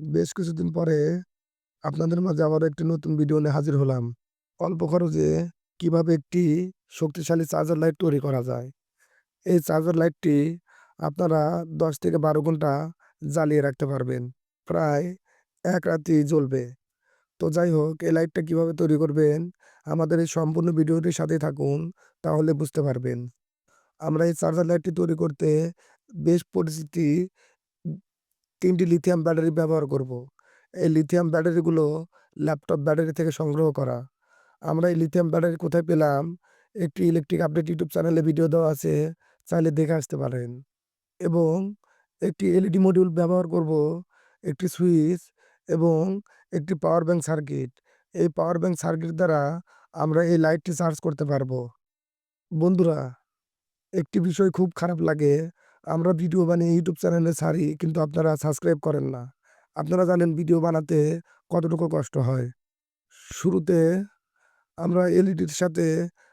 বেশ কিছুদিন পরে আপনাদের মাঝে আবারও একটি নতুন ভিডিও নিয়ে হাজির হলাম। অল্প খরচে কিভাবে একটি শক্তিশালী চার্জার লাইট তৈরি করা যায়। এই চার্জার লাইটটি আপনারা ১০ থেকে ১২ ঘন্টা জ্বালিয়ে রাখতে পারবেন। প্রায় ১ রাতি জ্বলবে। তো যাই হোক, এই লাইটটা কিভাবে তৈরি করবেন, আমাদের এই সম্পূর্ণ ভিডিওটির সাথেই থাকুন, তাহলে বুঝতে পারবেন। আমরা এই চার্জার লাইটটি তৈরি করতে বেশ পরিচিতি ৩ টি লিথিয়াম ব্যাটারি ব্যবহার করব। এই লিথিয়াম ব্যাটারিগুলো ল্যাপটপ ব্যাটারি থেকে সংগ্রহ করা। আমরা এই লিথিয়াম ব্যাটারি কোথায় পেলাম? একটি ইলেকট্রিক আপডেট ইউটিউব চ্যানেলে ভিডিও দেওয়া আছে, চাইলে দেখে আসতে পারেন। এবং একটি এলইডি মডিউল ব্যবহার করব, একটি সুইচ এবং একটি পাওয়ার ব্যাংক সার্কিট। এই পাওয়ার ব্যাংক সার্কিট দ্বারা আমরা এই লাইটটি চার্জ করতে পারবো। বন্ধুরা, একটি বিষয় খুব খারাপ লাগে। আমরা ভিডিও বানিয়ে ইউটিউব চ্যানেলে ছাড়ি, কিন্তু আপনারা সাবস্ক্রাইব করেন না। আপনারা জানেন ভিডিও বানাতে কতটুকু কষ্ট হয়। শুরুতে আমরা এলইডির সাথে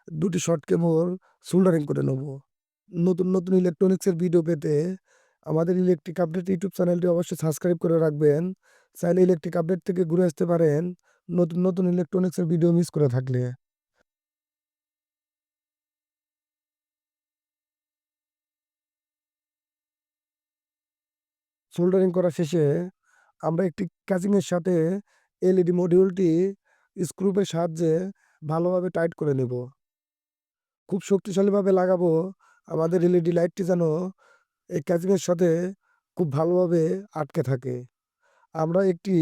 ২ টি শর্ট কেবল সোল্ডারিং করে নেব। নতুন ইলেকট্রনিক্সের ভিডিও পেতে আমাদের ইলেকট্রিক আপডেট ইউটিউব চ্যানেলটি অবশ্যই সাবস্ক্রাইব করে রাখবেন। চাইলে ইলেকট্রিক আপডেট থেকে ঘুরে আসতে পারেন, নতুন ইলেকট্রনিক্সের ভিডিও মিস করে থাকলে। সোল্ডারিং করা শেষে আমরা একটি ক্যাচিং এর সাথে এলইডি মডিউলটি স্ক্রুপের সাহায্যে ভালোভাবে টাইট করে নেব। খুব শক্তিশালীভাবে লাগাবো, আমাদের এলইডি লাইটটি যেন এই ক্যাচিং এর সাথে খুব ভালোভাবে আটকে থাকে। আমরা একটি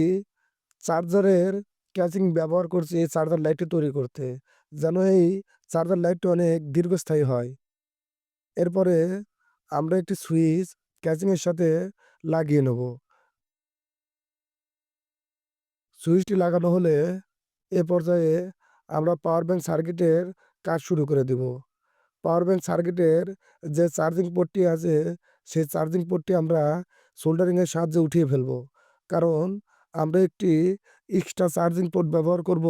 চার্জারের ক্যাচিং ব্যবহার করছি এই চার্জার লাইটটি তৈরি করতে, যেন এই চার্জার লাইটটি অনেক দীর্ঘস্থায়ী হয়। এরপরে আমরা একটি সুইচ ক্যাচিং এর সাথে লাগিয়ে নেব। সুইচটি লাগানো হলে এ পর্যায়ে আমরা পাওয়ার ব্যাংক সার্কিটের কাজ শুরু করে দেব। পাওয়ার ব্যাংক সার্কিটের যে চার্জিং পোর্টটি আছে, সেই চার্জিং পোর্টটি আমরা সোল্ডারিং এর সাহায্যে উঠিয়ে ফেলব। কারণ আমরা একটি এক্সট্রা চার্জিং পোর্ট ব্যবহার করব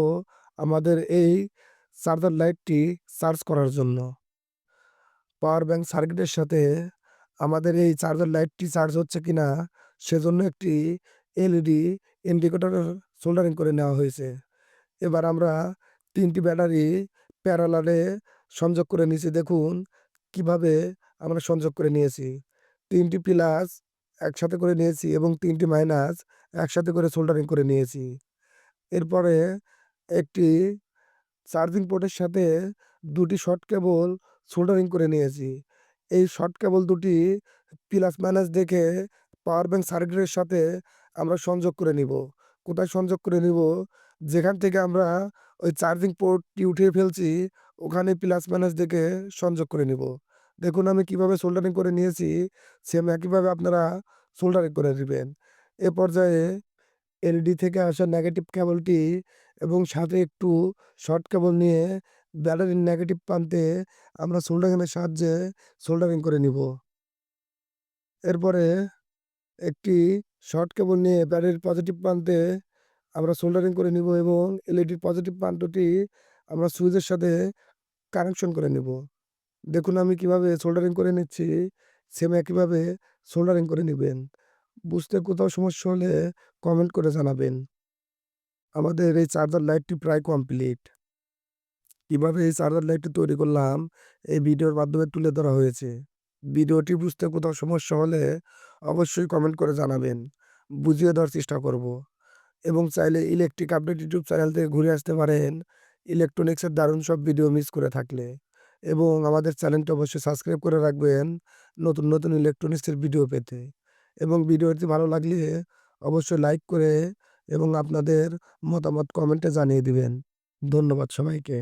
আমাদের এই চার্জার লাইটটি চার্জ করার জন্য। পাওয়ার ব্যাংক সার্কিটের সাথে আমাদের এই চার্জার লাইটটি চার্জ হচ্ছে কিনা সেজন্য একটি এলইডি ইন্ডিকেটর সোল্ডারিং করে নেওয়া হয়েছে। এবার আমরা ৩ টি ব্যাটারি প্যারালালে সংযোগ করে নিয়েছি। দেখুন কিভাবে আমরা সংযোগ করে নিয়েছি। ৩ টি প্লাস একসাথে করে নিয়েছি এবং ৩ টি মাইনাস একসাথে করে সোল্ডারিং করে নিয়েছি। এরপরে একটি চার্জিং পোর্টের সাথে ২ টি শর্ট কেবল সোল্ডারিং করে নিয়েছি। এই শর্ট কেবল ২ টি প্লাস মাইনাস দেখে পাওয়ার ব্যাংক সার্কিটের সাথে আমরা সংযোগ করে নিব। কোথায় সংযোগ করে নিব? যেখান থেকে আমরা ওই চার্জিং পোর্টটি উঠিয়ে ফেলছি, ওখানে প্লাস মাইনাস দেখে সংযোগ করে নিব। দেখুন আমি কিভাবে সোল্ডারিং করে নিয়েছি, সেম একইভাবে আপনারা সোল্ডারিং করে নিবেন। এ পর্যায়ে এলইডি থেকে আসা নেগেটিভ কেবলটি এবং সাথে একটু শর্ট কেবল নিয়ে ব্যাটারির নেগেটিভ প্রান্তে আমরা সোল্ডারিংয়ের সাহায্যে সোল্ডারিং করে নিব। এরপরে একটি শর্ট কেবল নিয়ে ব্যাটারির পজিটিভ প্রান্তে আমরা সোল্ডারিং করে নিব এবং এলইডির পজিটিভ প্রান্তটি আমরা সুইচের সাথে কানেকশন করে নিব। দেখুন আমি কিভাবে সোল্ডারিং করে নিচ্ছি, সেম একইভাবে সোল্ডারিং করে নিবেন। বুঝতে কোথাও সমস্যা হলে কমেন্ট করে জানাবেন। আমাদের এই চার্জার লাইটটি প্রায় কমপ্লিট। কিভাবে এই চার্জার লাইটটি তৈরি করলাম, এই ভিডিওর মাধ্যমে তুলে ধরা হয়েছে। ভিডিওটি বুঝতে কোথাও সমস্যা হলে অবশ্যই কমেন্ট করে জানাবেন। বুঝিয়ে দেওয়ার চেষ্টা করব। এবং চাইলে ইলেকট্রিক আপডেট ইউটিউব চ্যানেল থেকে ঘুরে আসতে পারেন, ইলেকট্রনিক্সের দারুণ সব ভিডিও মিস করে থাকলে। এবং আমাদের চ্যানেলটি অবশ্যই সাবস্ক্রাইব করে রাখবেন নতুন ইলেকট্রনিক্সের ভিডিও পেতে। এবং ভিডিওটি ভালো লাগলে অবশ্যই লাইক করে এবং আপনাদের মতামত কমেন্টে জানিয়ে দিবেন। ধন্যবাদ সবাইকে।